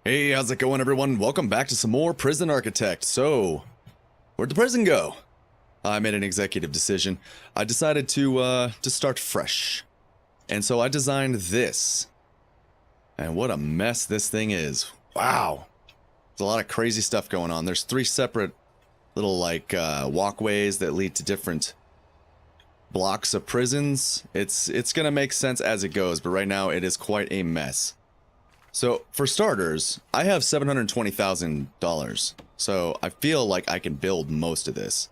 Hey, how's it going, everyone? Welcome back to some more Prison Architect. So, where'd the prison go? I made an executive decision. I decided to start fresh. And so I designed this. And what a mess this thing is. Wow. There's a lot of crazy stuff going on. There's 3 separate little, walkways that lead to different blocks of prisons. It's gonna make sense as it goes, but right now it is quite a mess. So, for starters, I have $720,000, so I feel like I can build most of this.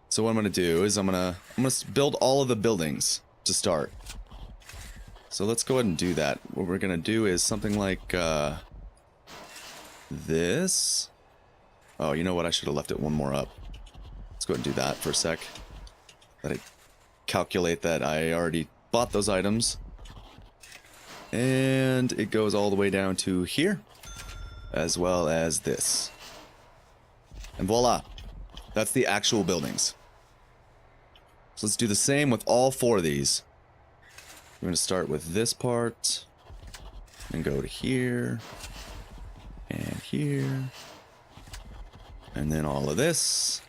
So what I'm gonna do is I'm gonna build all of the buildings to start. So let's go ahead and do that. What we're gonna do is something like this. Oh, you know what? I should have left it one more up. Let's go ahead and do that for a sec. Let it calculate that I already bought those items. And it goes all the way down to here, as well as this. And voila, that's the actual buildings. So let's do the same with all 4 of these. I'm going to start with this part, and go to here, and here, and then all of this,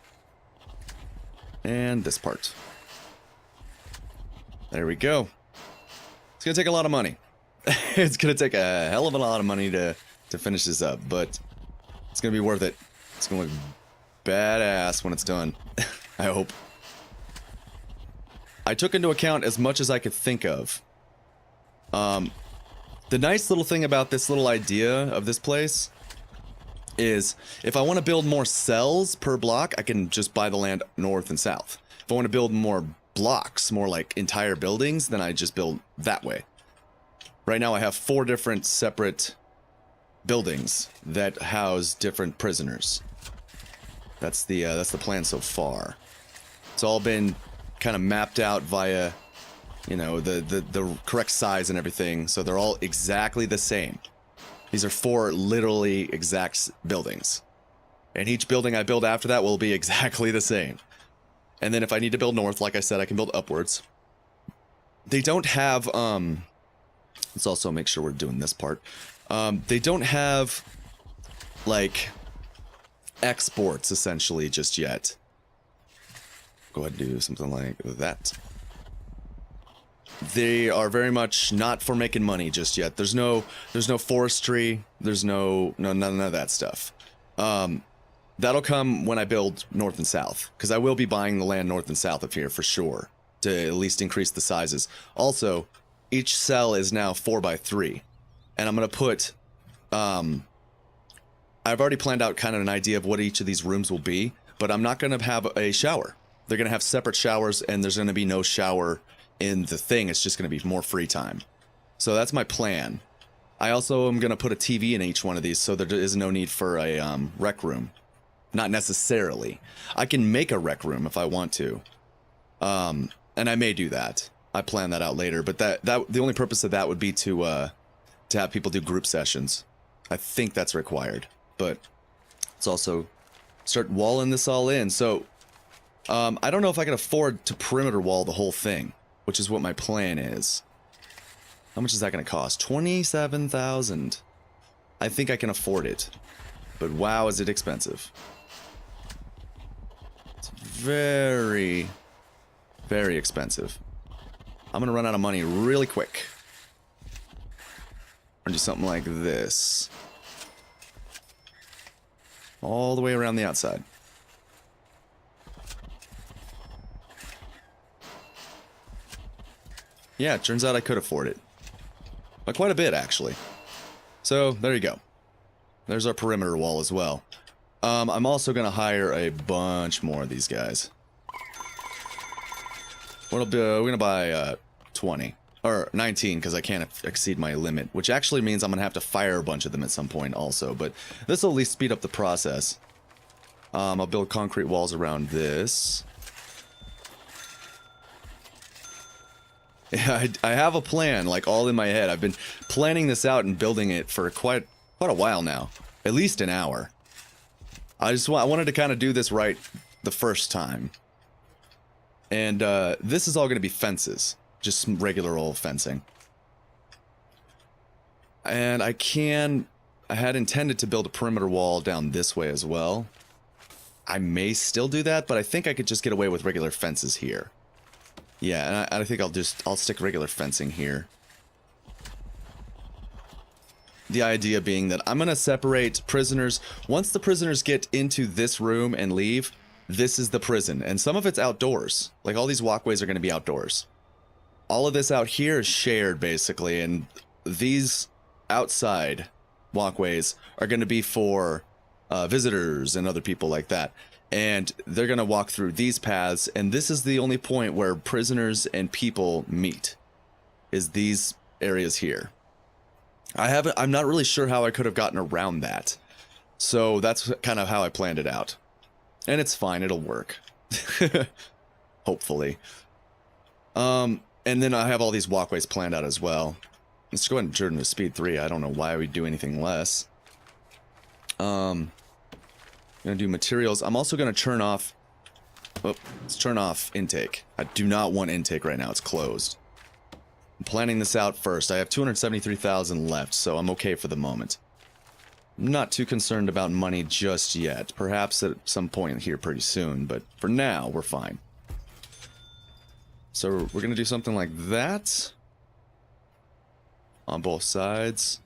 and this part. There we go. It's going to take a lot of money. It's gonna take a hell of a lot of money to finish this up, but it's gonna be worth it. It's gonna look badass when it's done. I hope. I took into account as much as I could think of. The nice little thing about this little idea of this place is if I want to build more cells per block, I can just buy the land north and south. If I want to build more blocks, more like entire buildings, then I just build that way. Right now I have 4 different separate buildings that house different prisoners. That's the plan so far. It's all been kind of mapped out via, you know, the correct size and everything, so they're all exactly the same. These are 4 literally exact buildings. And each building I build after that will be exactly the same. And then if I need to build north, like I said, I can build upwards. They don't have, let's also make sure we're doing this part. They don't have, like, exports, essentially, just yet. Go ahead and do something like that. They are very much not for making money just yet. There's no forestry. There's none of that stuff. That'll come when I build north and south, because I will be buying the land north and south of here for sure, to at least increase the sizes. Also, each cell is now 4x3, and I'm gonna put, I've already planned out kind of an idea of what each of these rooms will be, but I'm not gonna have a shower. They're gonna have separate showers, and there's gonna be no shower in the thing. It's just gonna be more free time. So that's my plan. I also am gonna put a TV in each one of these, so there is no need for a rec room. Not necessarily. I can make a rec room if I want to, and I may do that. I plan that out later, but the only purpose of that would be to have people do group sessions. I think that's required, but let's also start walling this all in. So, I don't know if I can afford to perimeter wall the whole thing, which is what my plan is. How much is that going to cost? 27,000. I think I can afford it, but wow, is it expensive. It's very, very expensive. I'm gonna run out of money really quick. Or do something like this. All the way around the outside. Yeah, it turns out I could afford it. By quite a bit, actually. So, there you go. There's our perimeter wall as well. I'm also gonna hire a bunch more of these guys. We're gonna buy 20 or 19 because I can't exceed my limit, which actually means I'm gonna have to fire a bunch of them at some point also, but this will at least speed up the process. I'll build concrete walls around this. Yeah, I have a plan, like, all in my head. I've been planning this out and building it for quite a while now, at least an hour. I wanted to kind of do this right the first time. And this is all going to be fences. Just some regular old fencing. And I can I had intended to build a perimeter wall down this way as well. I may still do that, but I think I could just get away with regular fences here. Yeah, and I think I'll stick regular fencing here. The idea being that I'm going to separate prisoners. Once the prisoners get into this room and leave, this is the prison. And some of it's outdoors. Like all these walkways are going to be outdoors. All of this out here is shared basically. And these outside walkways are going to be for visitors and other people like that. And they're going to walk through these paths. And this is the only point where prisoners and people meet, is these areas here. I'm not really sure how I could have gotten around that. So that's kind of how I planned it out. And it's fine, it'll work. Hopefully. And then I have all these walkways planned out as well. Let's go ahead and turn to speed 3. I don't know why we'd do anything less. I'm gonna do materials. I'm also gonna turn off... Oh, let's turn off intake. I do not want intake right now, it's closed. I'm planning this out first. I have 273,000 left, so I'm okay for the moment. I'm not too concerned about money just yet. Perhaps at some point here pretty soon, but for now, we're fine. So we're going to do something like that. On both sides.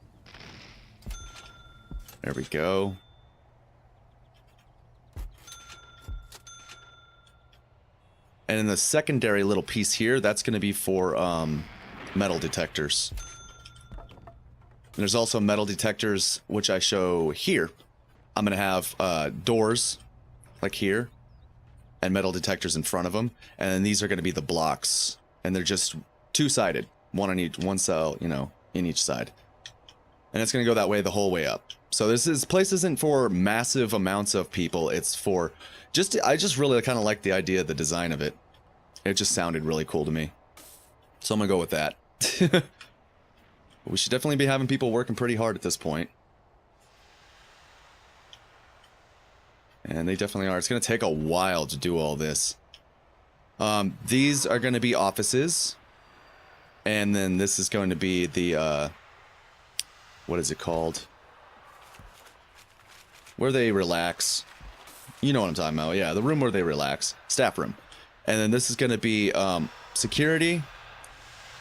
There we go. And in the secondary little piece here, that's going to be for... metal detectors. And there's also metal detectors which I show here. I'm gonna have doors like here and metal detectors in front of them, and then these are gonna be the blocks, and they're just two-sided, one cell, you know, in each side, and it's gonna go that way the whole way up. So this place isn't for massive amounts of people. It's for I just really kind of like the idea, the design of it. It just sounded really cool to me. So I'm gonna go with that. We should definitely be having people working pretty hard at this point. And they definitely are. It's gonna take a while to do all this. These are gonna be offices. And then this is going to be the, what is it called? Where they relax. You know what I'm talking about. Yeah, the room where they relax. Staff room. And then this is gonna be, security.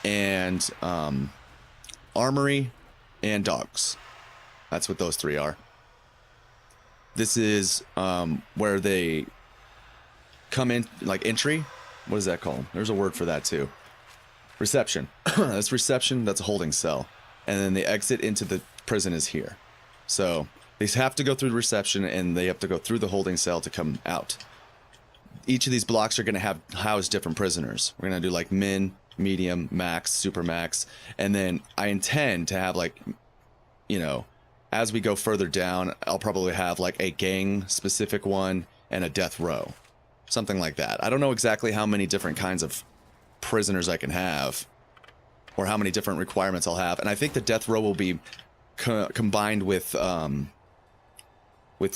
And armory and dogs. That's what those three are. This is where they come in, like entry. What is that called? There's a word for that too. Reception. That's reception. That's a holding cell. And then the exit into the prison is here. So they have to go through the reception and they have to go through the holding cell to come out. Each of these blocks are going to house different prisoners. We're going to do like min, medium, max, super max, and then I intend to have, like, you know, as we go further down, I'll probably have like a gang specific one and a death row, something like that. I don't know exactly how many different kinds of prisoners I can have or how many different requirements I'll have, and I think the death row will be combined with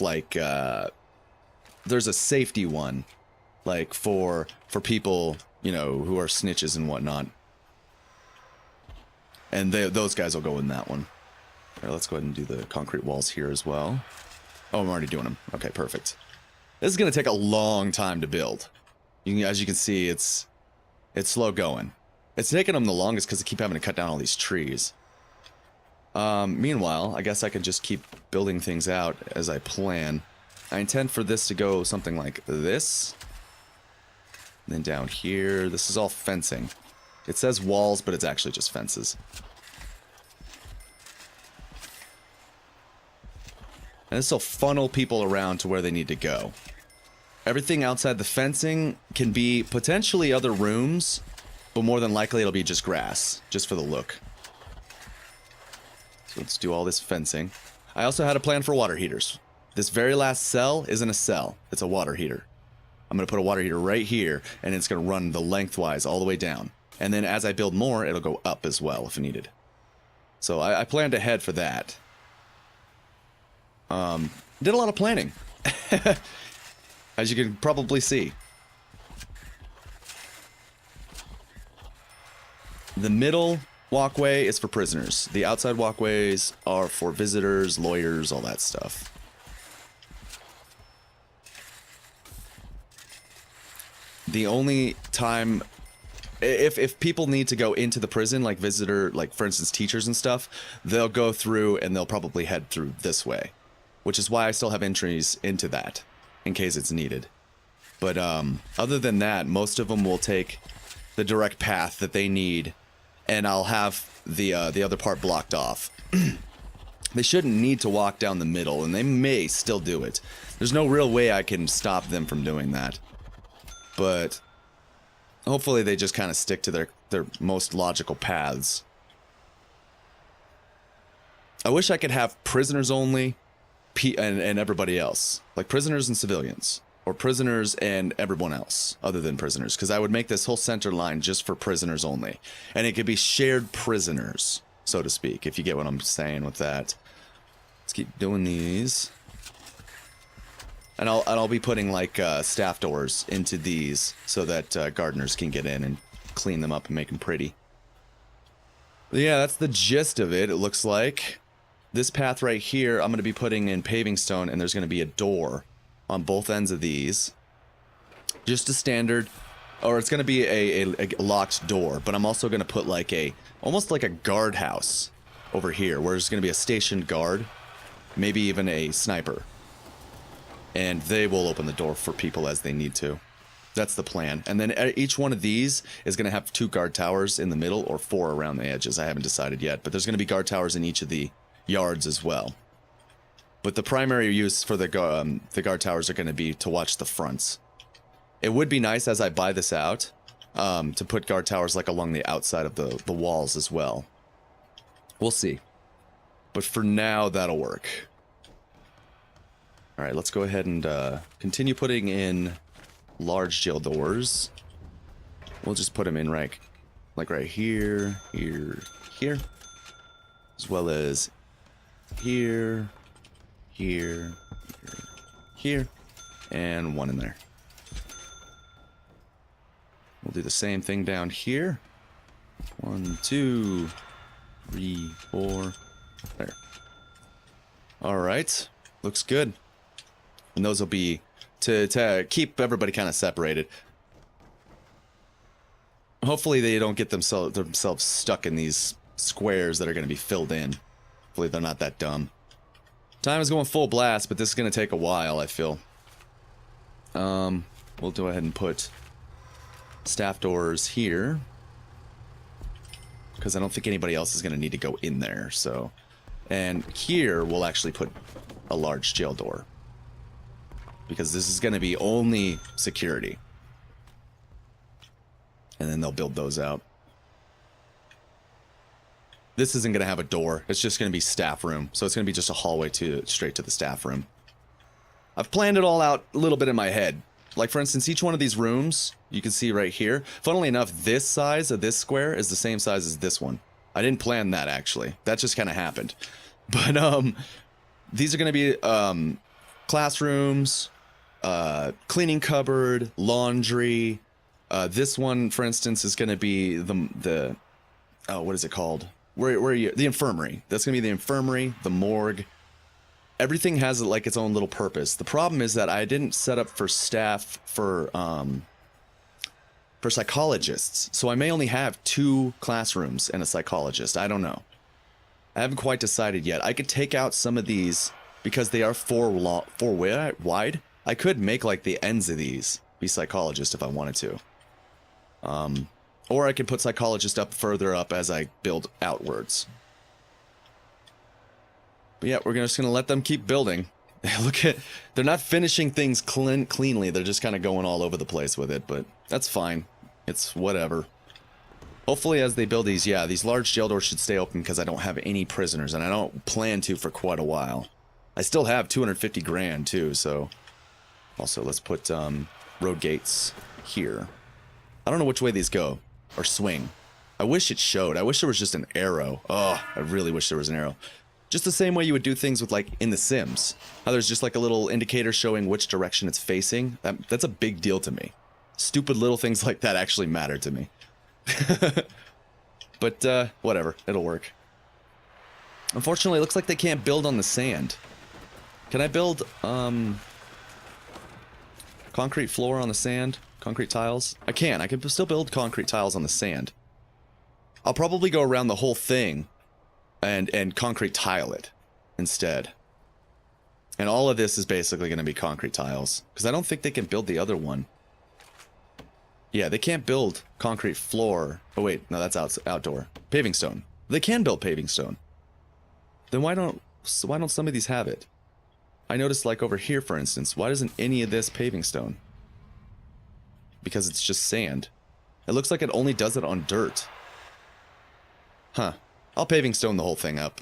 like there's a safety one, like for people, you know, who are snitches and whatnot. And those guys will go in that one. All right, let's go ahead and do the concrete walls here as well. Oh, I'm already doing them. Okay, perfect. This is going to take a long time to build. As you can see, it's slow going. It's taking them the longest because I keep having to cut down all these trees. Meanwhile, I guess I can just keep building things out as I plan. I intend for this to go something like this. And then down here, this is all fencing. It says walls, but it's actually just fences. And this will funnel people around to where they need to go. Everything outside the fencing can be potentially other rooms, but more than likely it'll be just grass, just for the look. So let's do all this fencing. I also had a plan for water heaters. This very last cell isn't a cell, it's a water heater. I'm going to put a water heater right here, and it's going to run the lengthwise all the way down. And then as I build more, it'll go up as well if needed. So I planned ahead for that. Did a lot of planning. As you can probably see. The middle walkway is for prisoners. The outside walkways are for visitors, lawyers, all that stuff. The only time, if people need to go into the prison, like visitor, like for instance teachers and stuff, they'll go through and they'll probably head through this way, which is why I still have entries into that in case it's needed. But other than that, most of them will take the direct path that they need, and I'll have the other part blocked off. They shouldn't need to walk down the middle, and they may still do it. There's no real way I can stop them from doing that. But hopefully they just kind of stick to their most logical paths. I wish I could have prisoners only and everybody else. Like prisoners and civilians. Or prisoners and everyone else other than prisoners. Because I would make this whole center line just for prisoners only. And it could be shared prisoners, so to speak, if you get what I'm saying with that. Let's keep doing these. And I'll be putting like staff doors into these so that gardeners can get in and clean them up and make them pretty. But yeah, that's the gist of it, it looks like. This path right here, I'm going to be putting in paving stone, and there's going to be a door on both ends of these. Just a standard, or it's going to be a locked door, but I'm also going to put like almost like a guardhouse over here, where there's going to be a stationed guard, maybe even a sniper. And they will open the door for people as they need to. That's the plan. And then each one of these is going to have 2 guard towers in the middle, or 4 around the edges. I haven't decided yet, but there's going to be guard towers in each of the yards as well. But the primary use for the guard towers are going to be to watch the fronts. It would be nice as I buy this out to put guard towers like along the outside of the walls as well. We'll see. But for now, that'll work. Alright, let's go ahead and continue putting in large jail doors. We'll just put them in right here, here, here. As well as here, here, here, and one in there. We'll do the same thing down here. 1, 2, 3, 4. There. Alright, looks good. And those will be to keep everybody kind of separated. Hopefully they don't get themselves stuck in these squares that are going to be filled in. Hopefully they're not that dumb. Time is going full blast, but this is going to take a while, I feel. We'll go ahead and put staff doors here, because I don't think anybody else is going to need to go in there, so. And here we'll actually put a large jail door, because this is going to be only security. And then they'll build those out. This isn't going to have a door. It's just going to be staff room. So it's going to be just a hallway straight to the staff room. I've planned it all out a little bit in my head. Like, for instance, each one of these rooms, you can see right here. Funnily enough, this size of this square is the same size as this one. I didn't plan that, actually. That just kind of happened. But, these are going to be, classrooms, cleaning cupboard, laundry. This one, for instance, is going to be the what is it called? Where are you? The infirmary. That's going to be the infirmary, the morgue. Everything has like its own little purpose. The problem is that I didn't set up for staff for psychologists. So I may only have 2 classrooms and a psychologist. I don't know. I haven't quite decided yet. I could take out some of these because they are 4 wide. I could make like the ends of these be psychologist if I wanted to. Or I could put psychologist up further up as I build outwards. But yeah, we're just going to let them keep building. Look at, they're not finishing things cleanly. They're just kind of going all over the place with it, but that's fine. It's whatever. Hopefully as they build these, yeah, these large jail doors should stay open because I don't have any prisoners, and I don't plan to for quite a while. I still have 250 grand too, so. Also, let's put road gates here. I don't know which way these go, or swing. I wish it showed. I wish there was just an arrow. Oh, I really wish there was an arrow. Just the same way you would do things with, like, in The Sims. How there's just, like, a little indicator showing which direction it's facing. That's a big deal to me. Stupid little things like that actually matter to me. But But, whatever. It'll work. Unfortunately, it looks like they can't build on the sand. Can I build, concrete floor on the sand? Concrete tiles? I can. I can still build concrete tiles on the sand. I'll probably go around the whole thing and concrete tile it instead. And all of this is basically going to be concrete tiles. Because I don't think they can build the other one. Yeah, they can't build concrete floor. Oh wait, no, that's outdoor. Paving stone. They can build paving stone. Then why don't some of these have it? I noticed, like, over here, for instance, why doesn't any of this paving stone? Because it's just sand. It looks like it only does it on dirt. Huh. I'll paving stone the whole thing up.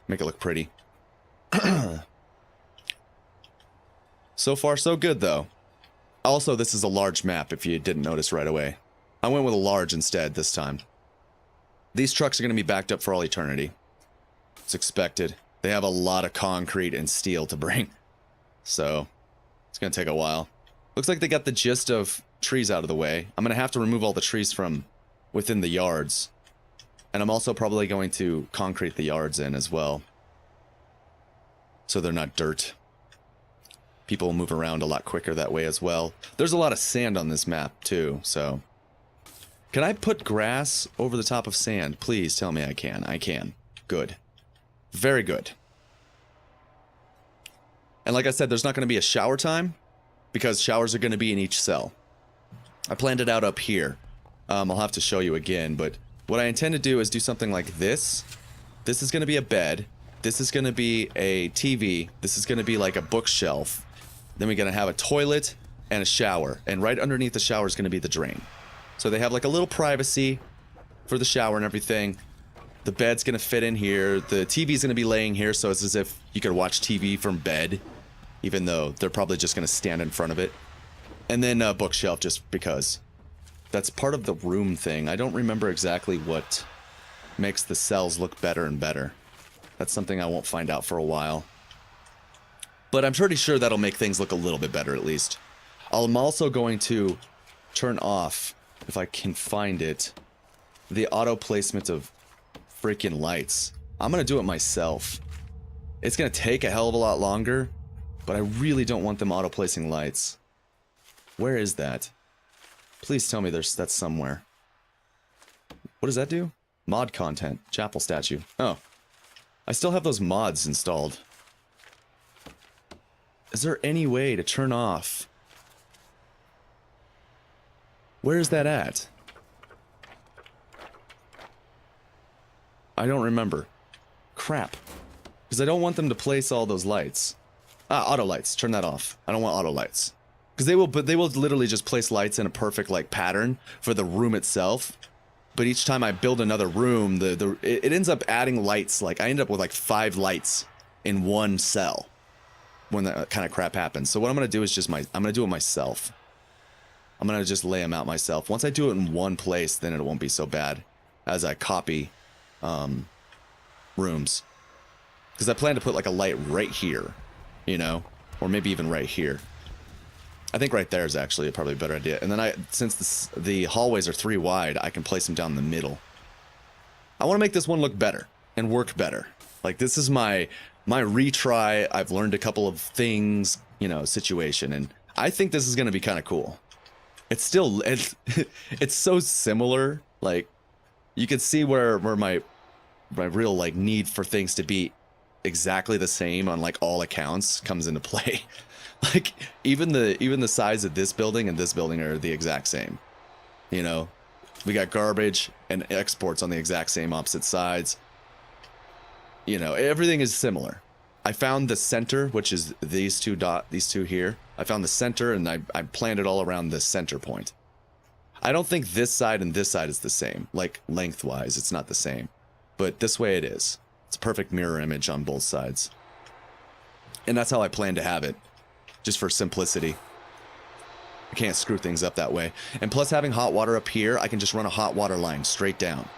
Make it look pretty. So far, so good, though. Also, this is a large map, if you didn't notice right away. I went with a large instead this time. These trucks are going to be backed up for all eternity. It's expected. They have a lot of concrete and steel to bring. So, it's going to take a while. Looks like they got the gist of trees out of the way. I'm going to have to remove all the trees from within the yards. And I'm also probably going to concrete the yards in as well. So they're not dirt. People will move around a lot quicker that way as well. There's a lot of sand on this map too, so... Can I put grass over the top of sand? Please tell me I can. I can. Good. Very good. And like I said, there's not going to be a shower time, because showers are going to be in each cell. I planned it out up here. I'll have to show you again, but what I intend to do is do something like this. This is going to be a bed. This is going to be a TV. This is going to be like a bookshelf. Then we're going to have a toilet and a shower. And right underneath the shower is going to be the drain. So they have like a little privacy for the shower and everything. The bed's going to fit in here. The TV's going to be laying here, so it's as if you could watch TV from bed. Even though they're probably just going to stand in front of it. And then a bookshelf, just because. That's part of the room thing. I don't remember exactly what makes the cells look better and better. That's something I won't find out for a while. But I'm pretty sure that'll make things look a little bit better, at least. I'm also going to turn off, if I can find it, the auto placement of freaking lights. I'm going to do it myself. It's going to take a hell of a lot longer, but I really don't want them auto placing lights. Where is that? Please tell me that's somewhere. What does that do? Mod content. Chapel statue. Oh. I still have those mods installed. Is there any way to turn off? Where is that at? I don't remember. Crap. Because I don't want them to place all those lights. Ah, auto lights. Turn that off. I don't want auto lights. Because they will literally just place lights in a perfect, like, pattern for the room itself. But each time I build another room, it ends up adding lights. Like, I end up with like 5 lights in one cell when that kind of crap happens. So what I'm going to do is I'm going to do it myself. I'm going to just lay them out myself. Once I do it in one place, then it won't be so bad as I copy rooms. Because I plan to put like a light right here, you know, or maybe even right here. I think right there is actually probably a better idea. And then since the hallways are 3 wide, I can place them down the middle. I want to make this one look better and work better. Like, this is my retry. I've learned a couple of things, you know, situation, and I think this is going to be kind of cool. It's still it's so similar. Like, you can see where my real like need for things to be exactly the same on like all accounts comes into play. Like, even the size of this building and this building are the exact same. You know, we got garbage and exports on the exact same opposite sides. You know, everything is similar. I found the center, which is these two here. I found the center, and I planned it all around the center point. I don't think this side and this side is the same. Like, lengthwise, it's not the same. But this way it is. It's a perfect mirror image on both sides. And that's how I plan to have it. Just for simplicity. I can't screw things up that way. And plus, having hot water up here, I can just run a hot water line straight down.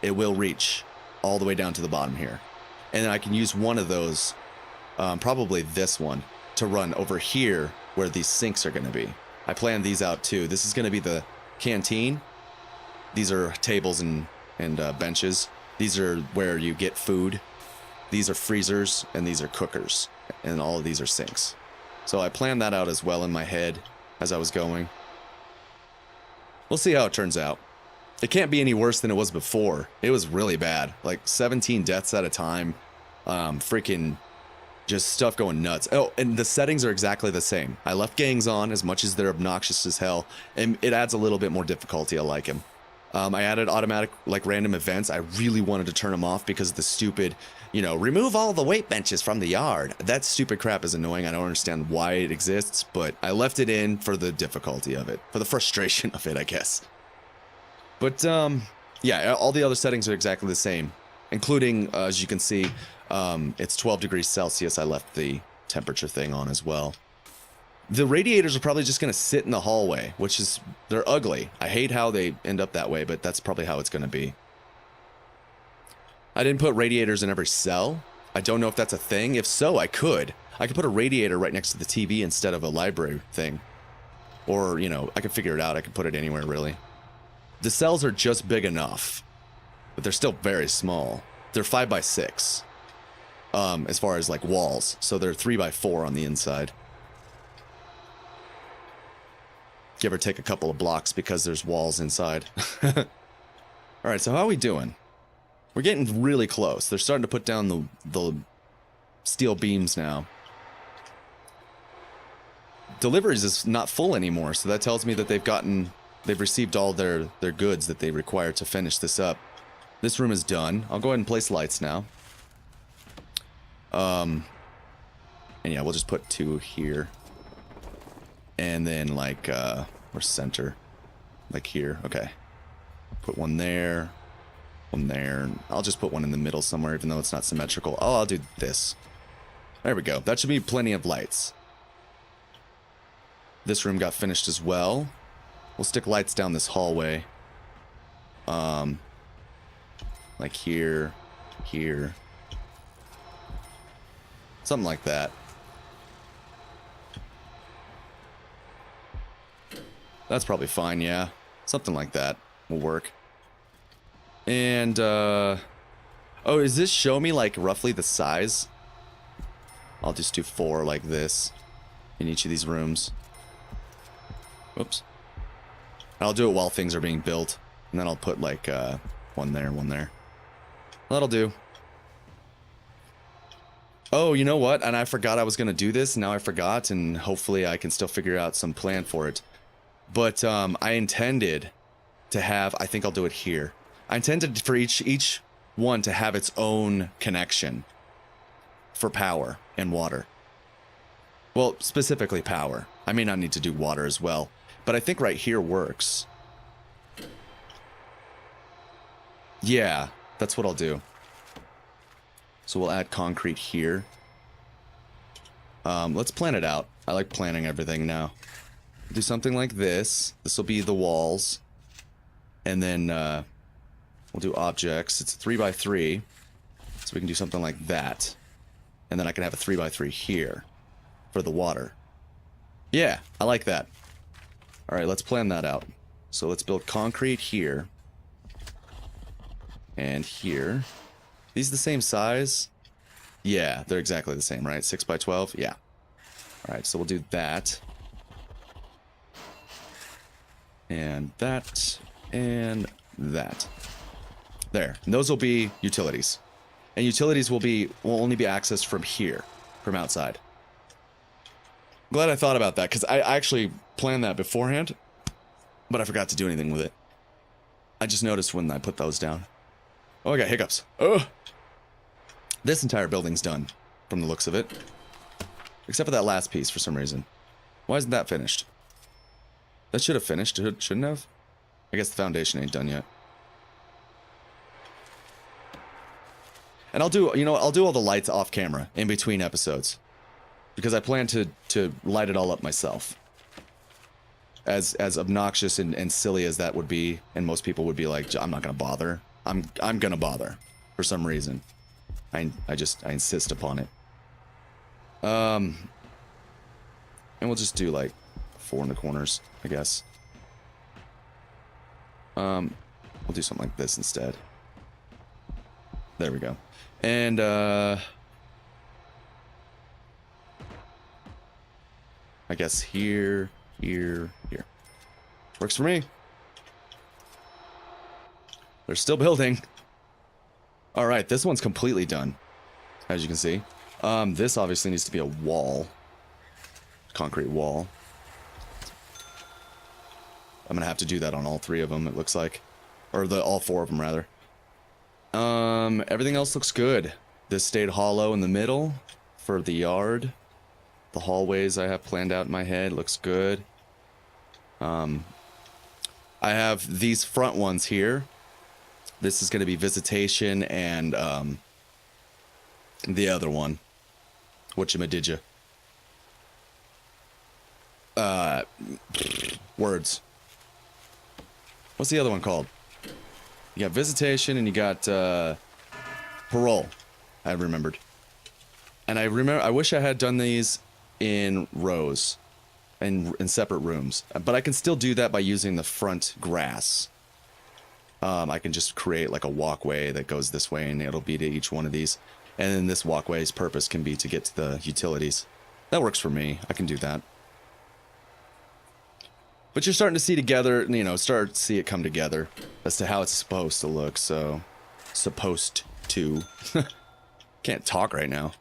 It will reach all the way down to the bottom here. And then I can use one of those, probably this one, to run over here where these sinks are going to be. I planned these out too. This is going to be the canteen. These are tables and and benches. These are where you get food. These are freezers, and these are cookers. And all of these are sinks. So I planned that out as well in my head as I was going. We'll see how it turns out. It can't be any worse than it was before. It was really bad. Like 17 deaths at a time. Freaking just stuff going nuts. Oh, and the settings are exactly the same. I left gangs on as much as they're obnoxious as hell. And it adds a little bit more difficulty. I like him. I added automatic, like, random events. I really wanted to turn them off because of the stupid, you know, remove all the weight benches from the yard. That stupid crap is annoying. I don't understand why it exists, but I left it in for the difficulty of it. For the frustration of it, I guess. But, yeah, all the other settings are exactly the same. Including, as you can see, it's 12 degrees Celsius. I left the temperature thing on as well. The radiators are probably just going to sit in the hallway, which is, they're ugly. I hate how they end up that way, but that's probably how it's going to be. I didn't put radiators in every cell. I don't know if that's a thing. If so, I could. I could put a radiator right next to the TV instead of a library thing. Or, you know, I could figure it out. I could put it anywhere, really. The cells are just big enough, but they're still very small. They're 5 by 6, as far as, like, walls. So they're 3 by 4 on the inside. Give or take a couple of blocks because there's walls inside. Alright, so how are we doing? We're getting really close. They're starting to put down the steel beams now. Deliveries is not full anymore, so that tells me that they've received all their goods that they require to finish this up. This room is done. I'll go ahead and place lights now. And yeah, we'll just put 2 here. And then, like, or center. Like here. Okay. Put one there. One there. I'll just put one in the middle somewhere, even though it's not symmetrical. Oh, I'll do this. There we go. That should be plenty of lights. This room got finished as well. We'll stick lights down this hallway. Like here. Here. Something like that. That's probably fine, yeah. Something like that will work. And, oh, does this show me, like, roughly the size? I'll just do 4 like this in each of these rooms. Whoops. I'll do it while things are being built. And then I'll put, like, one there, one there. That'll do. Oh, you know what? And I forgot I was going to do this. Now I forgot, and hopefully I can still figure out some plan for it. But I intended to have, I think I'll do it here. I intended for each one to have its own connection for power and water. Well, specifically power. I may not need to do water as well, but I think right here works. Yeah, that's what I'll do. So we'll add concrete here. Let's plan it out. I like planning everything now. Do something like this. This will be the walls. And then we'll do objects. It's 3 by 3. So we can do something like that. And then I can have a 3 by 3 here for the water. Yeah, I like that. Alright, let's plan that out. So let's build concrete here. And here. These the same size? Yeah, they're exactly the same, right? 6 by 12? Yeah. Alright, so we'll do that. And that. And that. There. And those will be utilities. And utilities will only be accessed from here. From outside. I'm glad I thought about that, because I actually planned that beforehand. But I forgot to do anything with it. I just noticed when I put those down. Oh, I got hiccups. Oh! This entire building's done, from the looks of it. Except for that last piece, for some reason. Why isn't that finished? That should have finished, shouldn't have? I guess the foundation ain't done yet. And I'll do, you know, I'll do all the lights off camera, in between episodes. Because I plan to light it all up myself. As obnoxious and silly as that would be, and most people would be like, I'm not gonna bother. I'm gonna bother, for some reason. I insist upon it. And we'll just do like 4 in the corners, I guess. We'll do something like this instead. There we go. And, I guess here. Works for me. They're still building. Alright, this one's completely done, as you can see. This obviously needs to be a wall. Concrete wall. I'm gonna have to do that on all 3 of them, it looks like. Or all 4 of them, rather. Everything else looks good. This stayed hollow in the middle for the yard. The hallways I have planned out in my head looks good. I have these front ones here. This is going to be visitation and the other one. Whatchamadidya. Words. What's the other one called? You got visitation and you got parole. I remembered. And I wish I had done these in rows and in separate rooms, but I can still do that by using the front grass. I can just create like a walkway that goes this way and it'll be to each one of these. And then this walkway's purpose can be to get to the utilities. That works for me. I can do that. But you're starting to see together, you know, start to see it come together as to how it's supposed to look, so... Supposed to. Can't talk right now.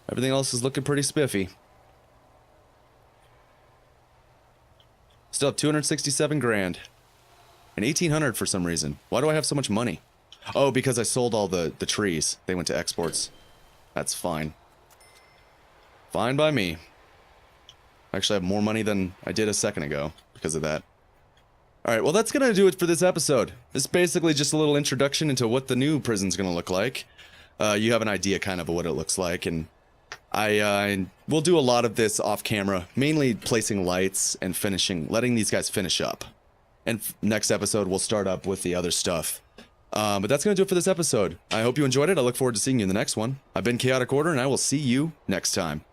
Everything else is looking pretty spiffy. Still have 267 grand. And 1,800 for some reason. Why do I have so much money? Oh, because I sold all the trees. They went to exports. That's fine. Fine by me. I actually have more money than I did a second ago because of that. Alright, well that's gonna do it for this episode. This is basically just a little introduction into what the new prison's gonna look like. You have an idea kind of what it looks like, and I will do a lot of this off camera, mainly placing lights and finishing, letting these guys finish up. And next episode we'll start up with the other stuff. But that's gonna do it for this episode. I hope you enjoyed it. I look forward to seeing you in the next one. I've been ChaoticOrder, and I will see you next time.